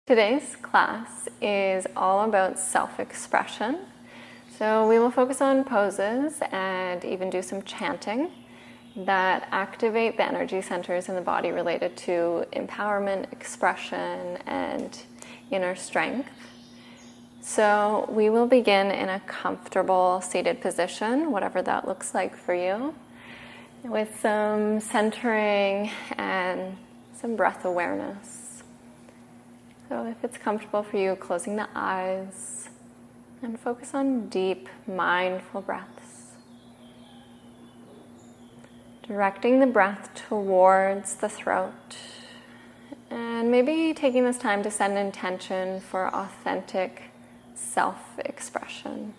Today's class is all about self-expression. So we will focus on poses and even do some chanting that activate the energy centers in the body related to empowerment, expression, and inner strength. So we will begin in a comfortable seated position, whatever that looks like for you, with some centering and some breath awareness. So if it's comfortable for you, closing the eyes and focus on deep, mindful breaths. Directing the breath towards the throat. And maybe taking this time to set an intention for authentic self-expression.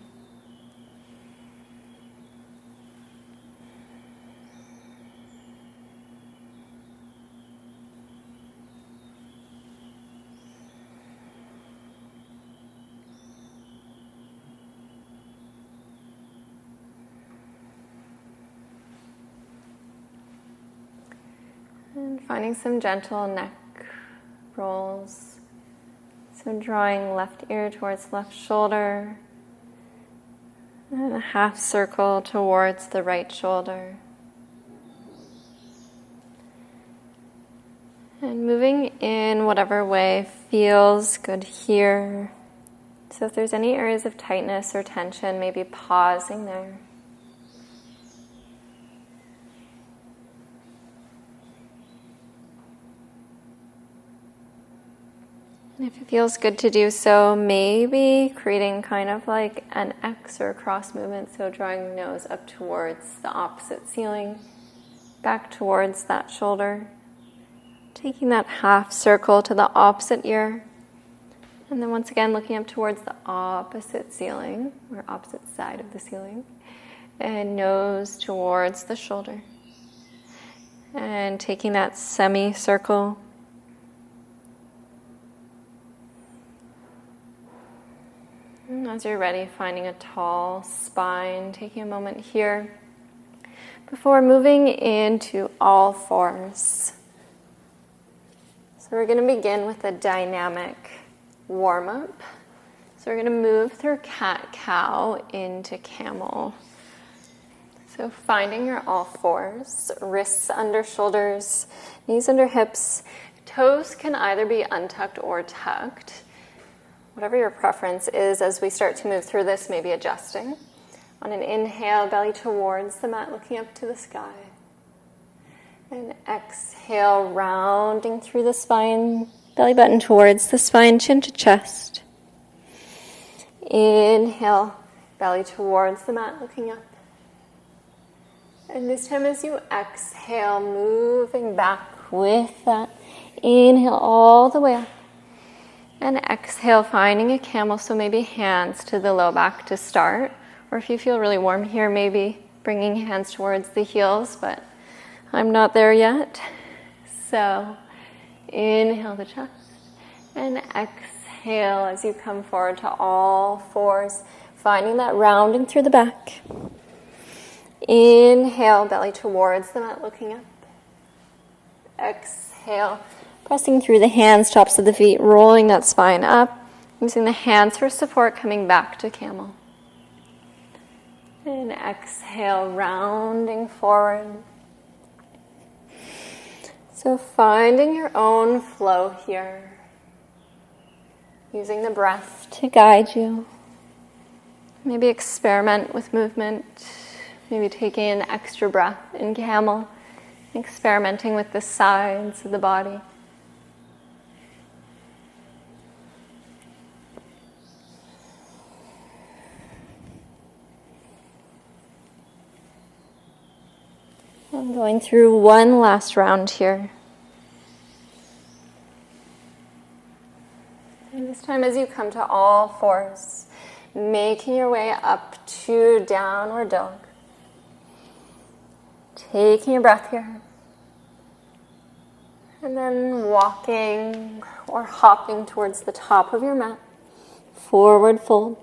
And finding some gentle neck rolls. So drawing left ear towards left shoulder. And a half circle towards the right shoulder. And moving in whatever way feels good here. So if there's any areas of tightness or tension, maybe pausing there. And if it feels good to do so, maybe creating kind of like an X or a cross movement. So drawing the nose up towards the opposite ceiling, back towards that shoulder. Taking that half circle to the opposite ear. And then once again, looking up towards the opposite ceiling, or opposite side of the ceiling. And nose towards the shoulder. And taking that semicircle. And as you're ready, finding a tall spine, taking a moment here before moving into all fours. So we're going to begin with a dynamic warm-up. So we're going to move through cat-cow into camel. So finding your all fours, wrists under shoulders, knees under hips. Toes can either be untucked or tucked. Whatever your preference is, as we start to move through this, maybe adjusting. On an inhale, belly towards the mat, looking up to the sky. And exhale, rounding through the spine, belly button towards the spine, chin to chest. Inhale, belly towards the mat, looking up. And this time as you exhale, moving back with that. Inhale all the way up. And exhale, finding a camel, so maybe hands to the low back to start. Or if you feel really warm here, maybe bringing hands towards the heels, but I'm not there yet. So inhale the chest and exhale as you come forward to all fours, finding that rounding through the back. Inhale, belly towards the mat, looking up. Exhale. Pressing through the hands, tops of the feet, rolling that spine up. Using the hands for support, coming back to camel. And exhale, rounding forward. So finding your own flow here. Using the breath to guide you. Maybe experiment with movement. Maybe taking an extra breath in camel. Experimenting with the sides of the body. I'm going through one last round here. And this time as you come to all fours, making your way up to downward dog. Taking a breath here. And then walking or hopping towards the top of your mat. Forward fold.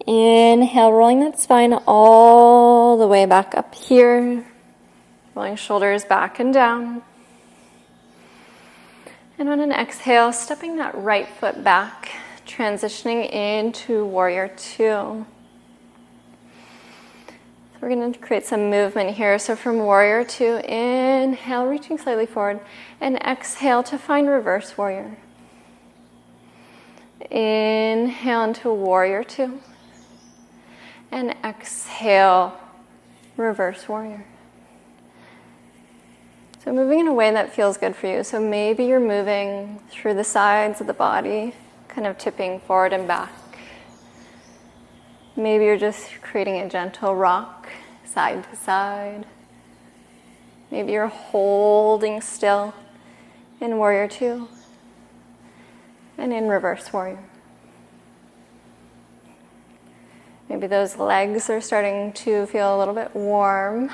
Inhale, rolling that spine all the way back up here. Rolling shoulders back and down. And on an exhale, stepping that right foot back, transitioning into Warrior Two. So we're going to create some movement here. So from Warrior Two, inhale, reaching slightly forward, and exhale to find Reverse Warrior. Inhale into Warrior Two, and exhale, Reverse Warrior. So moving in a way that feels good for you. So maybe you're moving through the sides of the body, kind of tipping forward and back. Maybe you're just creating a gentle rock side to side. Maybe you're holding still in Warrior Two and in Reverse Warrior. Maybe those legs are starting to feel a little bit warm.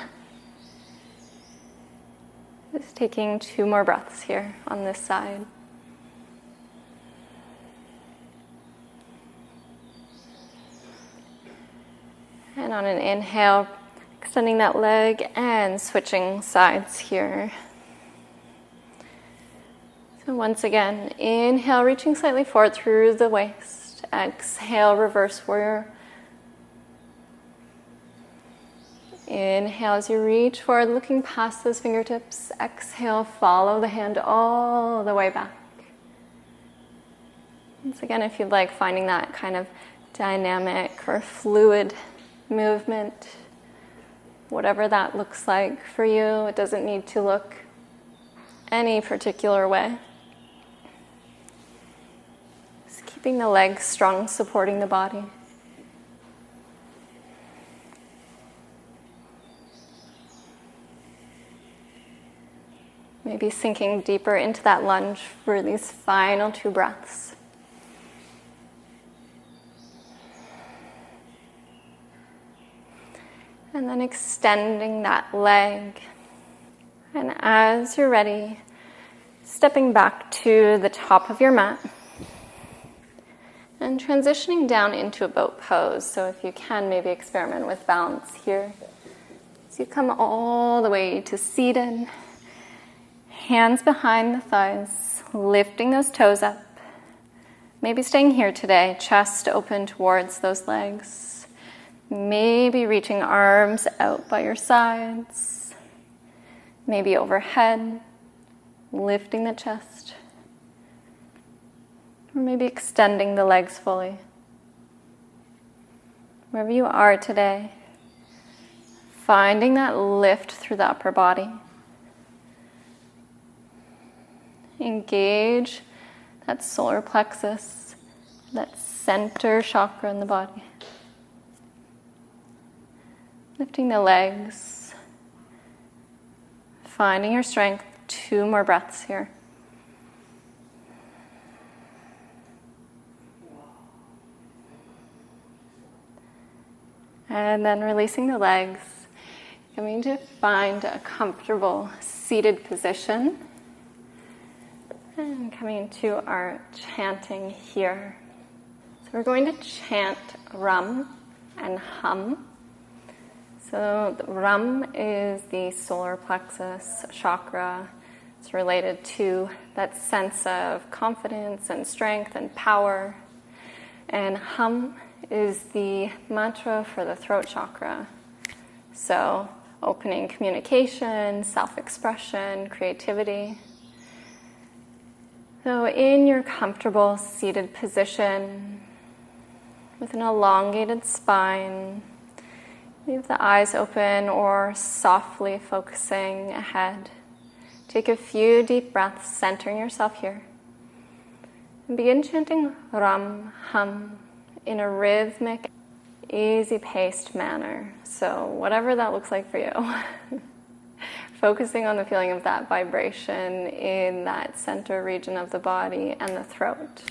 Just taking 2 more breaths here on this side. And on an inhale, extending that leg and switching sides here. So once again, inhale, reaching slightly forward through the waist. Exhale, Reverse Warrior. Inhale as you reach forward, looking past those fingertips. Exhale, follow the hand all the way back. Once again, if you'd like, finding that kind of dynamic or fluid movement, whatever that looks like for you. It doesn't need to look any particular way. Just keeping the legs strong, supporting the body. Maybe sinking deeper into that lunge for these final 2 breaths. And then extending that leg. And as you're ready, stepping back to the top of your mat. And transitioning down into a boat pose. So if you can, maybe experiment with balance here. So you come all the way to seated. Hands behind the thighs, lifting those toes up. Maybe staying here today, chest open towards those legs. Maybe reaching arms out by your sides. Maybe overhead, lifting the chest. Or maybe extending the legs fully. Wherever you are today, finding that lift through the upper body. Engage that solar plexus, that center chakra in the body. Lifting the legs, finding your strength. 2 more breaths here. And then releasing the legs, coming to find a comfortable seated position. And coming to our chanting here. So we're going to chant Ram and Hum. So the Ram is the solar plexus chakra. It's related to that sense of confidence and strength and power. And Hum is the mantra for the throat chakra. So opening communication, self-expression, creativity. So in your comfortable seated position, with an elongated spine, leave the eyes open or softly focusing ahead. Take a few deep breaths, centering yourself here. And begin chanting Ram, Hum in a rhythmic, easy-paced manner. So whatever that looks like for you. Focusing on the feeling of that vibration in that center region of the body and the throat.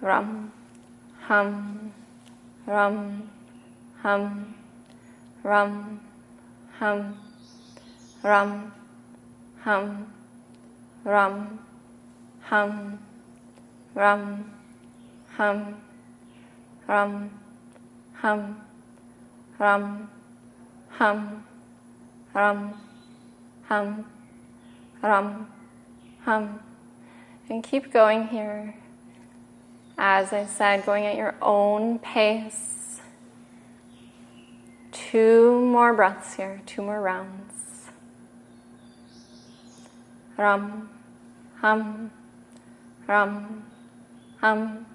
Ram, Hum, Ram, Hum, Ram, Hum, Ram, Hum, Ram, Hum, Ram, Hum, Ram, Hum, Ram, Hum, Ram, Hum, ram, hum. And keep going here. As I said, going at your own pace. 2 more breaths here, 2 more rounds. Ram, hum, ram, hum.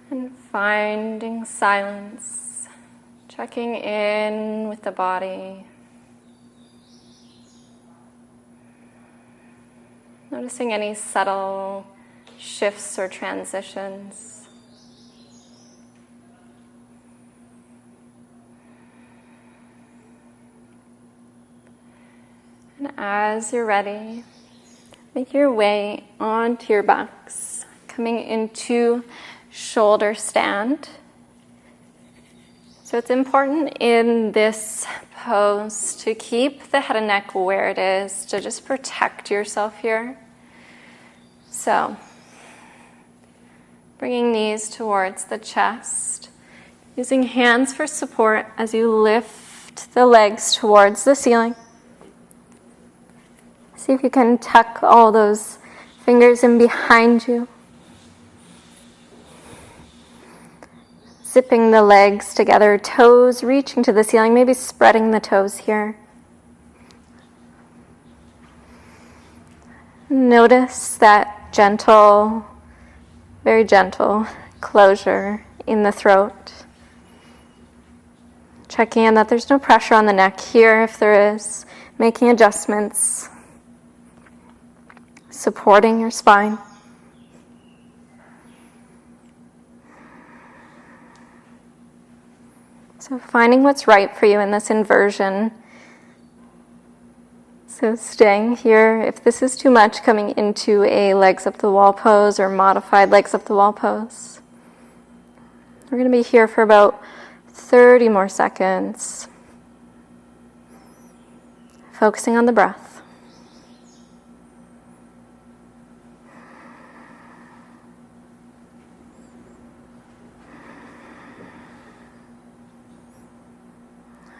And finding silence, checking in with the body. Noticing any subtle shifts or transitions. And as you're ready, make your way onto your backs, coming into shoulder stand. So it's important in this pose to keep the head and neck where it is, to just protect yourself here. So, bringing knees towards the chest, using hands for support as you lift the legs towards the ceiling. See if you can tuck all those fingers in behind you. Zipping the legs together, toes reaching to the ceiling, maybe spreading the toes here. Notice that gentle, very gentle closure in the throat. Checking in that there's no pressure on the neck here. If there is, making adjustments. Supporting your spine. So finding what's right for you in this inversion. So staying here, if this is too much, coming into a legs up the wall pose or modified legs up the wall pose. We're going to be here for about 30 more seconds. Focusing on the breath.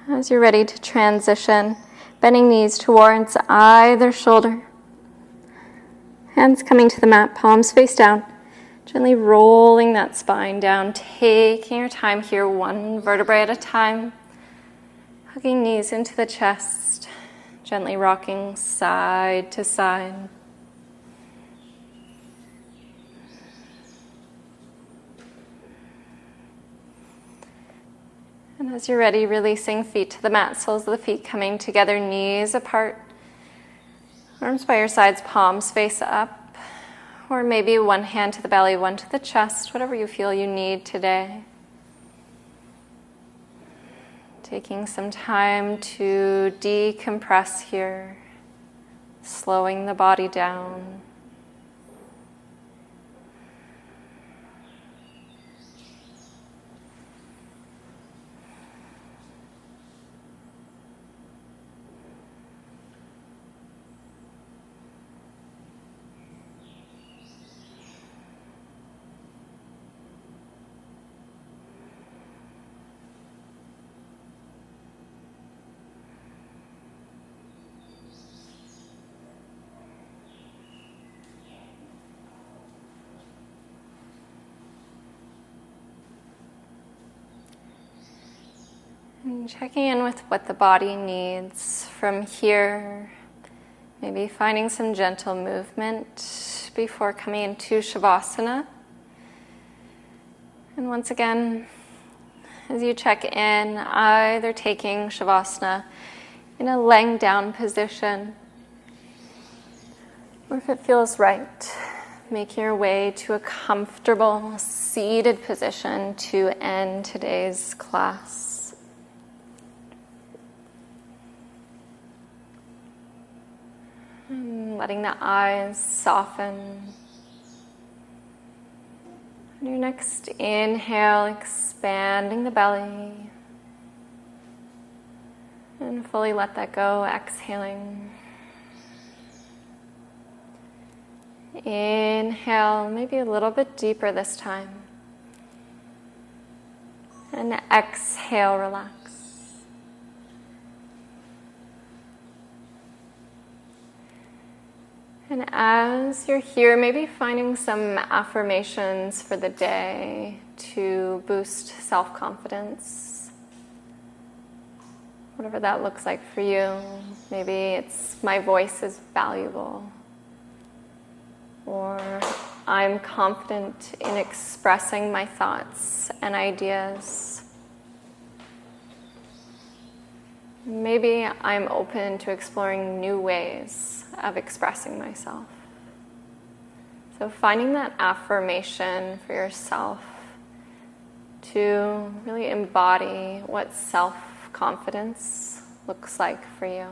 As you're ready to transition, bending knees towards either shoulder. Hands coming to the mat, palms face down. Gently rolling that spine down, taking your time here, 1 vertebrae at a time. Hugging knees into the chest, gently rocking side to side. And as you're ready, releasing feet to the mat, soles of the feet coming together, knees apart. Arms by your sides, palms face up. Or maybe one hand to the belly, one to the chest, whatever you feel you need today. Taking some time to decompress here, slowing the body down. And checking in with what the body needs from here. Maybe finding some gentle movement before coming into Savasana. And once again, as you check in, either taking Savasana in a laying down position, or if it feels right, making your way to a comfortable seated position to end today's class. Letting the eyes soften. On your next inhale, expanding the belly. And fully let that go, exhaling. Inhale, maybe a little bit deeper this time. And exhale, relax. And as you're here, maybe finding some affirmations for the day to boost self-confidence. Whatever that looks like for you. Maybe it's my voice is valuable. Or I'm confident in expressing my thoughts and ideas. Maybe I'm open to exploring new ways of expressing myself. So finding that affirmation for yourself to really embody what self-confidence looks like for you.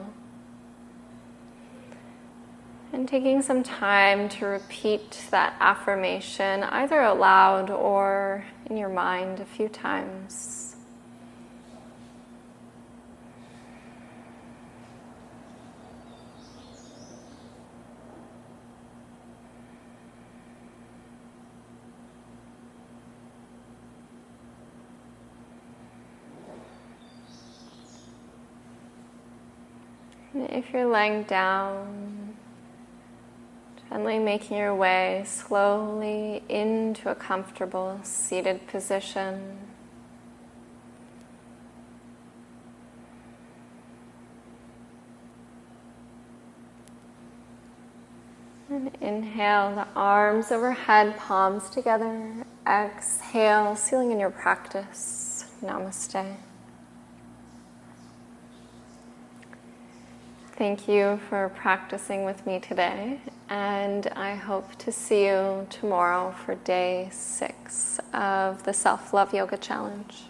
And taking some time to repeat that affirmation either aloud or in your mind a few times. If you're laying down, gently making your way slowly into a comfortable seated position. And inhale, the arms overhead, palms together. Exhale, sealing in your practice. Namaste. Thank you for practicing with me today, and I hope to see you tomorrow for day 6 of the Self-Love Yoga Challenge.